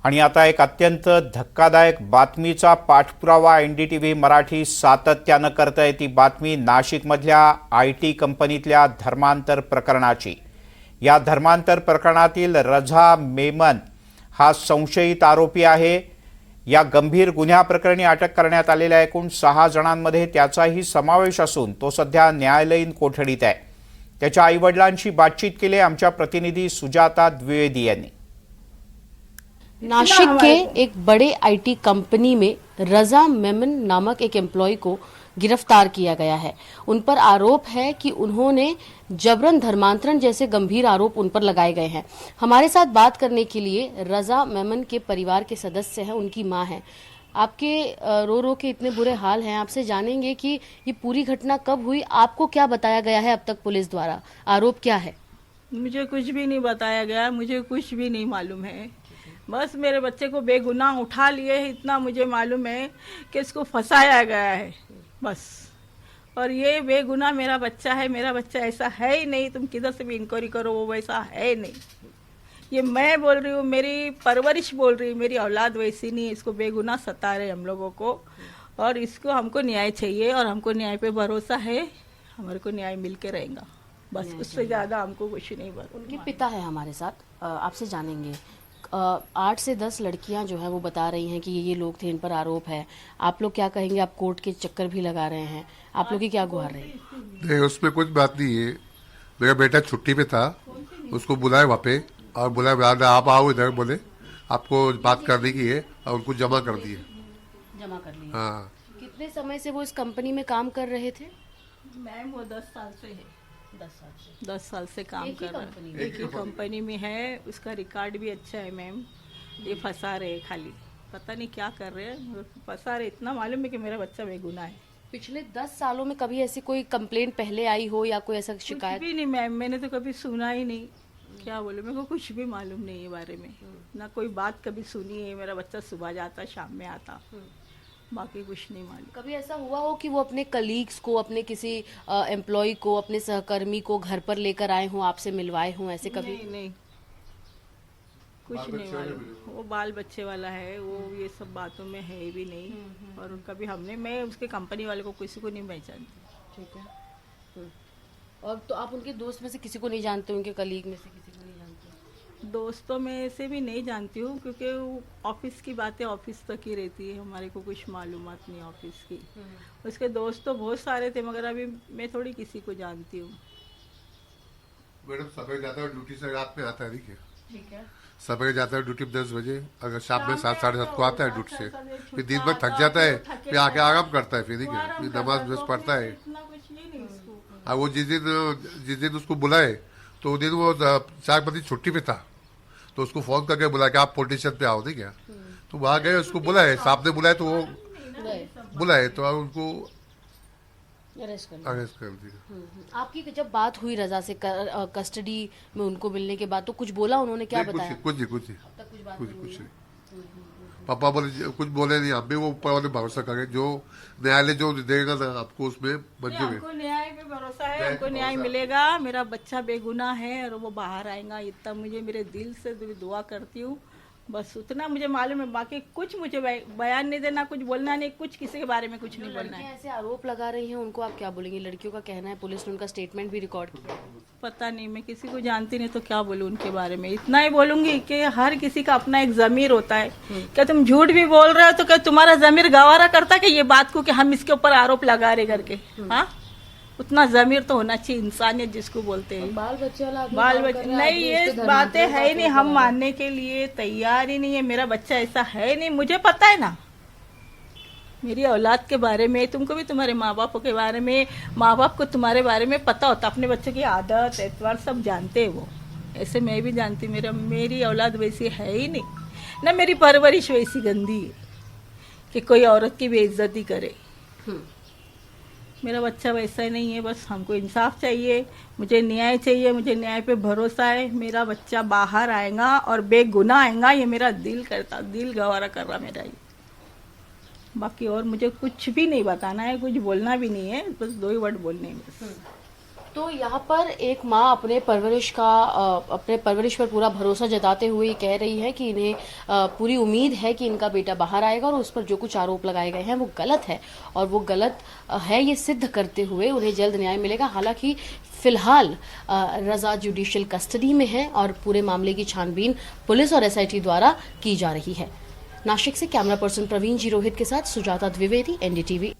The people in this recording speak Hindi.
आणि आता एक अत्यंत धक्कादायक बातमीचा पाठपुरावा NDTV मराठी सातत्यानं करतंय। ती बातमी नाशिकमधल्या IT कंपनीतल्या धर्मांतर प्रकरणाची। या धर्मांतर प्रकरणातील रजा मेमन हा संशयित आरोपी आहे। या गंभीर गुन्ह्याप्रकरणी अटक करण्यात आलेल्या एकूण 6 जणांमध्ये त्याचाही समावेश असून तो सध्या न्यायालयीन कोठडीत आहे। त्याच्या आईवडिलांशी बातचीत केली आमच्या प्रतिनिधी सुजाता द्विवेदी यांनी। नासिक के एक बड़े IT कंपनी में रजा मेमन नामक एक एम्प्लॉय को गिरफ्तार किया गया है। उन पर आरोप है कि उन्होंने जबरन धर्मांतरण जैसे गंभीर आरोप उन पर लगाए गए हैं। हमारे साथ बात करने के लिए रजा मेमन के परिवार के सदस्य हैं, उनकी मां है। आपके रो रो के इतने बुरे हाल हैं, आपसे जानेंगे कि ये पूरी घटना कब हुई, आपको क्या बताया गया है अब तक पुलिस द्वारा, आरोप क्या है? मुझे कुछ भी नहीं बताया गया, मुझे कुछ भी नहीं मालूम है। बस मेरे बच्चे को बेगुनाह उठा लिए है, इतना मुझे मालूम है कि इसको फंसाया गया है बस। और ये बेगुनाह मेरा बच्चा है, मेरा बच्चा ऐसा है ही नहीं। तुम किधर से भी इंक्वायरी करो, वो वैसा है नहीं। ये मैं बोल रही हूँ, मेरी परवरिश बोल रही हूँ, मेरी औलाद वैसी नहीं है। इसको बेगुनाह सता रहे हम लोगों को, और इसको हमको न्याय चाहिए, और हमको न्याय पे भरोसा है, हमारे को न्याय मिल के रहेगा बस। उससे ज़्यादा हमको कुछ नहीं भरोसा। उनके पिता है हमारे साथ, आपसे जानेंगे। 8 से 10 लड़कियां जो है वो बता रही हैं कि ये लोग थे, इन पर आरोप है। आप लोग क्या कहेंगे? आप कोर्ट के चक्कर भी लगा रहे हैं, आप लोग की क्या गुहार रही? नहीं, उसमें कुछ बात नहीं है। मेरा बेटा छुट्टी पे था, उसको बुलाया वहाँ पे, और बुलाया आप आओ इधर, बोले आपको बात करने की है, और उनको जमा कर दिए। जमा कर लिए? हाँ। कितने समय से वो इस कंपनी में काम कर रहे थे? मैम वो 10 साल से है। 10 साल से काम एक ही कर रहा कंपनी है, में? एक ही कंपनी में है। उसका रिकॉर्ड भी अच्छा है मैम। ये फंसा रहे खाली, पता नहीं क्या कर रहे हैं, फंसा रहे। इतना मालूम है कि मेरा बच्चा बेगुनाह है। पिछले 10 सालों में कभी ऐसी कोई कंप्लेंट पहले आई हो या कोई ऐसा शिकायत? कुछ भी नहीं मैम, मैंने तो कभी सुना ही नहीं। क्या बोले, मेरे को कुछ भी मालूम नहीं है बारे में, ना कोई बात कभी सुनी है। मेरा बच्चा सुबह जाता, शाम में आता, बाकी कुछ नहीं मालूम। कभी ऐसा हुआ हो कि वो अपने कलीग्स को, अपने किसी एम्प्लॉय को, अपने सहकर्मी को घर पर लेकर आए हों, आपसे मिलवाए हों, ऐसे कभी? नहीं नहीं, कुछ नहीं मालूम। वो बाल बच्चे वाला है, वो ये सब बातों में है भी नहीं। और कभी मैं उसके कंपनी वाले को किसी को नहीं पहचानती। ठीक है। और तो आप उनके दोस्त में से किसी को नहीं जानते, उनके कलीग में से किसी को नहीं जानते? दोस्तों में से भी नहीं जानती हूँ, क्योंकि ऑफिस की बातें ऑफिस तक ही रहती है, हमारे को कुछ मालूमात नहीं ऑफिस की। उसके दोस्त तो बहुत सारे थे, मगर अभी मैं थोड़ी किसी को जानती हूँ। मैडम सवेरे जाता है ड्यूटी से, रात में आता है। देखिए, ठीक है। सवेरे जाता है ड्यूटी 10 बजे, अगर शाम में 7 साढ़े 7 को आता है ड्यूटी से, फिर दिन भर थक जाता है, फिर आके आराम करता है। फिर देखिए, फिर नमाज पढ़ता है। और वो जिस दिन उसको बुलाए, तो उस दिन वो 4 बजे छुट्टी पे था, तो उसको फोन करके बुलाया कि आप पुलिस स्टेशन पे आओ। नहीं क्या, तो वहाँ गए, उसको बुलाए, साहब ने बुलाए, तो वो बुलाए, तो उनको अरेस्ट कर दिया। आपकी जब बात हुई रजा से कस्टडी में उनको मिलने के बाद, तो कुछ बोला उन्होंने? क्या बताया? कुछ नहीं। पापा बोले, कुछ बोले नहीं। हम भी वो ऊपर वाले भरोसा करें, जो न्यायालय जो देगा ना आपको, उसमें मंजूर है। हमको न्याय पे भरोसा है, हमको न्याय मिलेगा। मेरा बच्चा बेगुनाह है और वो बाहर आएगा, इतना मुझे मेरे दिल से दुआ करती हूँ। बस उतना मुझे मालूम है, बाकी कुछ मुझे बयान नहीं देना, कुछ बोलना नहीं, कुछ किसी के बारे में कुछ नहीं बोलना है। ऐसे आरोप लगा रही हैं, उनको आप क्या बोलेंगे? लड़कियों का कहना है, पुलिस ने उनका स्टेटमेंट भी रिकॉर्ड किया। पता नहीं, मैं किसी को जानती नहीं, तो क्या बोलूं उनके बारे में। इतना ही बोलूंगी कि हर किसी का अपना एक जमीर होता है। क्या तुम झूठ भी बोल रहे हो, तो क्या तुम्हारा जमीर गवारा करता कि ये बात को कि हम इसके ऊपर आरोप लगा रहे करके? हाँ, उतना जमीर तो होना चाहिए, इंसानियत जिसको बोलते हैं। बाल बच्चे नहीं, ये बातें है ही नहीं, हम मानने के लिए तैयार ही नहीं है। मेरा बच्चा ऐसा है नहीं, मुझे पता है ना मेरी औलाद के बारे में। तुमको भी तुम्हारे माँ बाप के बारे में, माँ बाप को तुम्हारे बारे में पता होता, अपने बच्चे की आदत एतवार सब जानते हैं वो। ऐसे मैं भी जानती, मेरी औलाद वैसी है ही नहीं ना। मेरी परवरिश वैसी गंदी है कि कोई औरत की बेइज्जती करे। मेरा बच्चा वैसा ही नहीं है। बस हमको इंसाफ चाहिए, मुझे न्याय चाहिए, मुझे न्याय पे भरोसा है। मेरा बच्चा बाहर आएगा और बेगुनाह आएगा, ये मेरा दिल करता, दिल गवारा कर रहा मेरा ये। बाकी और मुझे कुछ भी नहीं बताना है, कुछ बोलना भी नहीं है, बस 2 ही वर्ड बोलने हैं बस। तो यहाँ पर एक माँ अपने परवरिश पर पूरा भरोसा जताते हुए ये कह रही है कि इन्हें पूरी उम्मीद है कि इनका बेटा बाहर आएगा और उस पर जो कुछ आरोप लगाए गए हैं वो गलत है, और वो गलत है ये सिद्ध करते हुए उन्हें जल्द न्याय मिलेगा। हालांकि फिलहाल रजा जुडिशियल कस्टडी में है और पूरे मामले की छानबीन पुलिस और SIT द्वारा की जा रही है। नासिक से कैमरा पर्सन प्रवीण जी रोहित के साथ सुजाता द्विवेदी, NDTV।